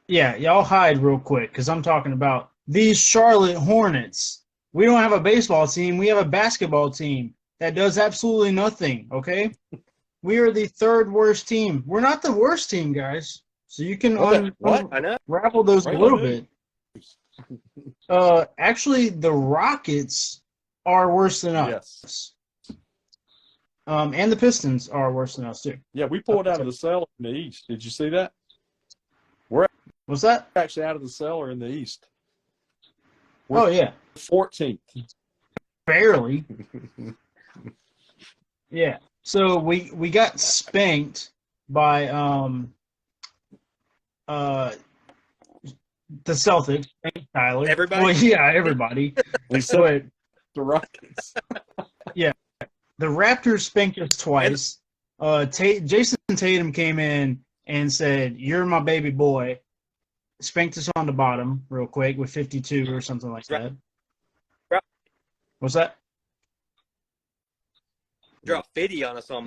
Yeah, y'all hide real quick because I'm talking about these Charlotte Hornets. We don't have a baseball team. We have a basketball team that does absolutely nothing, okay? We are the 3rd worst team. We're not the worst team, guys. So you can unravel those a little bit. Actually, the Rockets are worse than us. Yes. And the Pistons are worse than us, too. Yeah, we pulled out of the cellar in the East. Did you see that? What's that? We're actually out of the cellar in the East. We're 14th. Barely. Yeah. So we got spanked by the Celtics. Tyler. Everybody? Well, yeah, everybody. So the Rockets. Yeah. The Raptors spanked us twice. Jason Tatum came in and said, "You're my baby boy." Spanked us on the bottom real quick with 52 or something like that. What's that? Dropped 50 on us on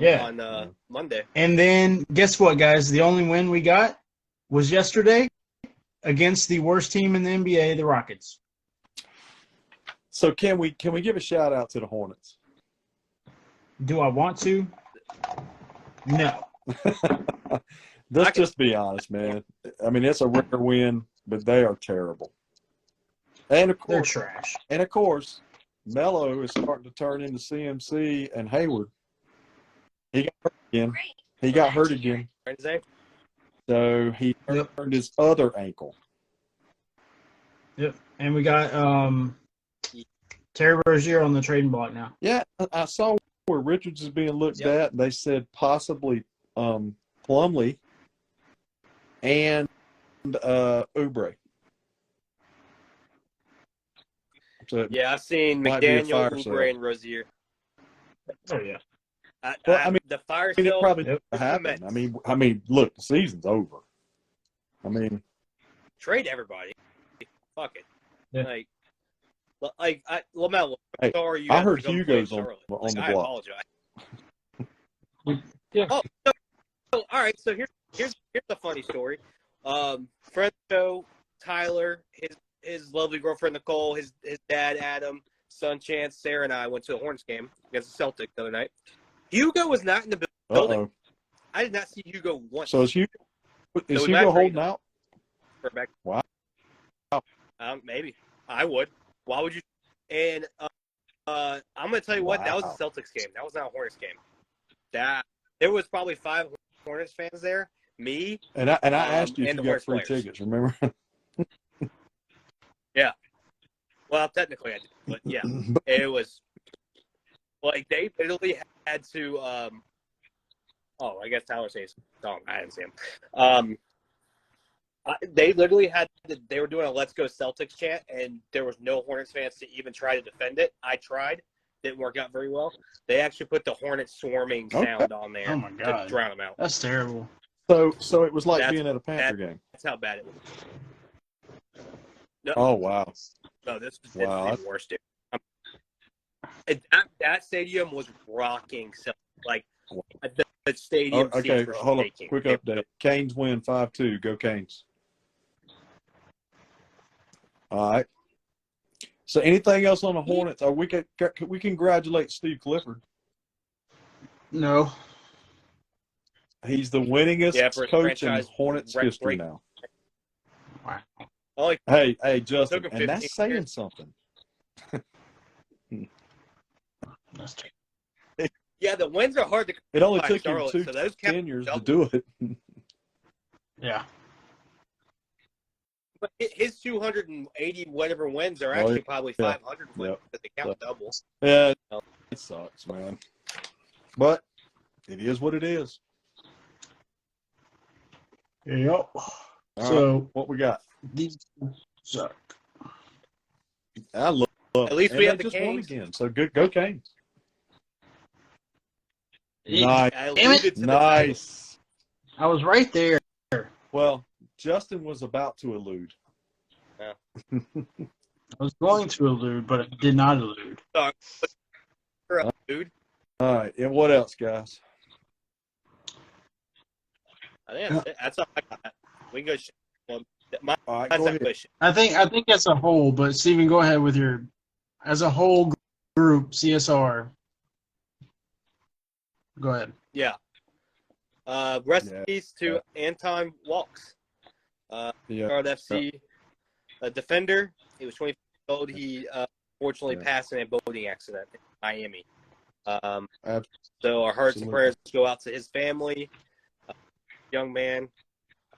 Monday. And then guess what, guys? The only win we got was yesterday against the worst team in the NBA, the Rockets. So can we give a shout out to the Hornets? Do I want to? No. Let's just be honest, man. I mean, it's a rare win, but they are terrible. And of course, they're trash. And of course, Melo is starting to turn into CMC and Hayward. He got hurt again. So he turned his other ankle. Yep. And we got Terry Rozier on the trading block now. Yeah, I saw where Richards is being looked at. They said possibly Plumlee and Oubre. So I've seen McDaniel, Oubre, and Rozier. Oh yeah. The fire sale. It probably happened. I mean, look, the season's over. I mean, trade everybody. Fuck it. Yeah. Lamelo, Hey, sorry you I have heard to go play in Hugo's on Charlotte. the I block. apologize. Yeah. Oh, so, all right. So here's a funny story. Friend show, Tyler, his lovely girlfriend Nicole, his dad Adam, son Chance, Sarah, and I went to a Hornets game against the Celtics the other night. Hugo was not in the building. Uh-oh. I did not see Hugo once. So is Hugo holding out? Wow. Maybe I would. Why would you? And I'm going to tell you what. That was a Celtics game. That was not a Hornets game. There was probably 5 Hornets fans there. Me and I asked you if you got free tickets. Remember? Yeah. Well, technically I did, but yeah, it was like they literally had to. I guess Tyler says. Oh, I didn't see him. They literally had. They were doing a "Let's Go Celtics" chant, and there was no Hornets fans to even try to defend it. I tried. Didn't work out very well. They actually put the Hornets swarming sound on there to drown them out. That's terrible. So it was like being at a Panther game. That's how bad it was. No, oh wow! No, this is the worst. That stadium was rocking. So like the stadium. Okay, hold on. Shaking. Quick update. Canes win 5-2. Go Canes! All right. So anything else on the Hornets? We congratulate Steve Clifford. No. He's the winningest coach in Hornets history now. Wow. Hey, Justin, and that's saying something. Yeah, the wins are hard to. It only took him 2 tenures to do it. Yeah. But his 280 whatever wins are actually probably 500 wins because they count doubles. Yeah, it sucks, man. But it is what it is. Yep. So what we got? These suck. I love. At least we have the just Canes. won again. So good, go Canes. Nice. I was right there. Well, Justin was about to elude. Yeah. I was going to elude, but it did not elude. Dude. All right, and what else, guys? I think that's all I got. We can go. All right, go ahead. I think as a whole, but Steven, go ahead with your as a whole group CSR. Go ahead. Yeah. Rest in peace to Anton Walks. Charlotte FC defender. He was 24 years old. He fortunately passed in a boating accident in Miami. So our hearts and prayers go out to his family. Young man.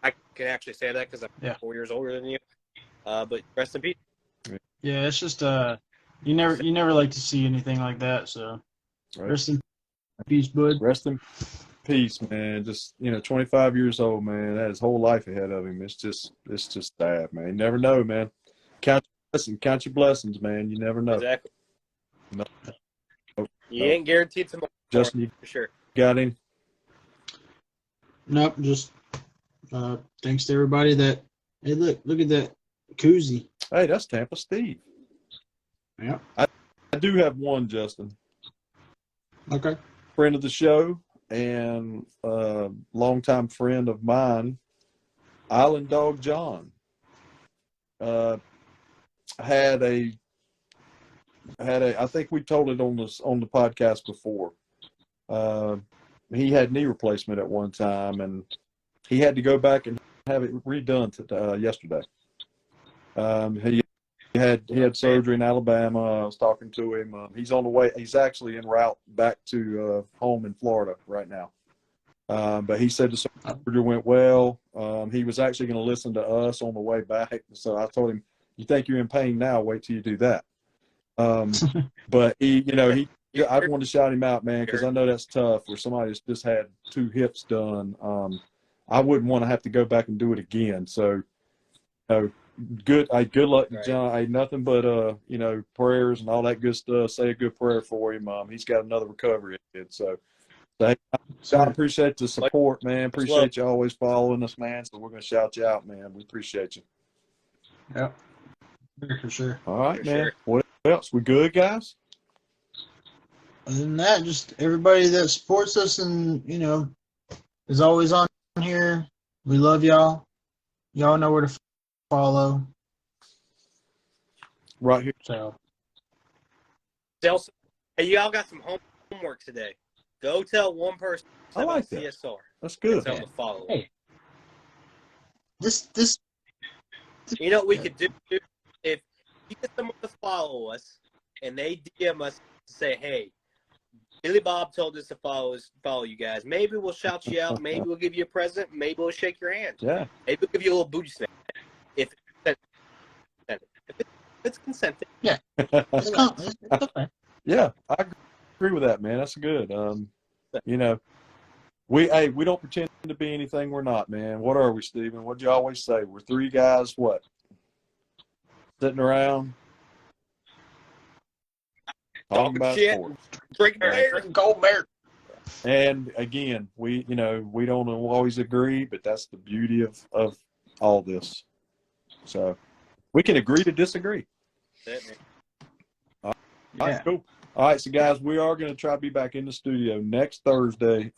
I can actually say that because I'm 4 years older than you. But rest in peace. Yeah, it's just you never like to see anything like that. So rest in peace, bud. Rest in peace, man. Just 25 years old, man. That his whole life ahead of him. It's just sad, man. You never know, man. Count your blessings, man. You never know. Exactly. No. You ain't guaranteed tomorrow. Justin, you for sure. Got him? Nope. Just thanks to everybody that. Hey, look at that koozie. Hey, that's Tampa Steve. Yeah. I do have one, Justin. Okay. Friend of the show and longtime friend of mine, Island Dog John, had a. I think we told it on the podcast before. He had knee replacement at one time, and he had to go back and have it redone yesterday. He had surgery in Alabama. I was talking to him. He's on the way. He's actually en route back to home in Florida right now. But he said the surgery went well. He was actually going to listen to us on the way back. So I told him, "You think you're in pain now? Wait till you do that." But I want to shout him out, man, because I know that's tough for somebody that's just had 2 hips done. I wouldn't want to have to go back and do it again. So, good luck to John. Nothing but prayers and all that good stuff. Say a good prayer for him. He's got another recovery. So I appreciate the support, man. Appreciate you always following us, man. So we're gonna shout you out, man. We appreciate you. Yep. For sure. All right, For man. sure. What else? We good, guys? Other than that, just everybody that supports us and, is always on here. We love y'all. Y'all know where to follow. Right here. So, Hey, y'all got some homework today. Go tell one person I about like that. CSR. That's good. Tell them to follow. Hey. This. You know what we could do? If you get someone to follow us and they DM us to say, hey, Billy Bob told us to follow you guys. Maybe we'll shout you out. Maybe we'll give you a present. Maybe we'll shake your hand. Yeah. Maybe we'll give you a little booty snap. If it's consented. Yeah. It's okay. Yeah, I agree with that, man. That's good. We don't pretend to be anything we're not, man. What are we, Steven? What'd you always say? We're three guys, what? Sitting around talking about shit. sports. Drink beer. Go Bear. And again, we don't always agree, but that's the beauty of all this. So we can agree to disagree. All right, cool. All right, so guys, we are going to try to be back in the studio next Thursday,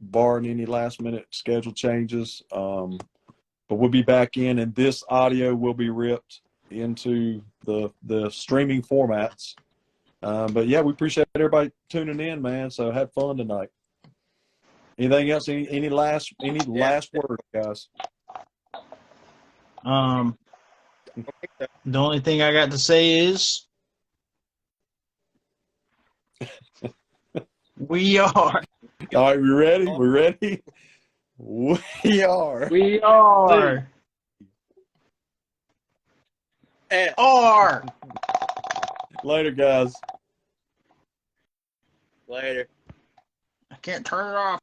barring any last minute schedule changes. But we'll be back in, and this audio will be ripped into the streaming formats. But yeah, we appreciate everybody tuning in, man. So have fun tonight. Anything else? Any last words, guys? The only thing I got to say is we are. All right, we ready? We're ready. We are. We are. Later, guys. Later. I can't turn it off.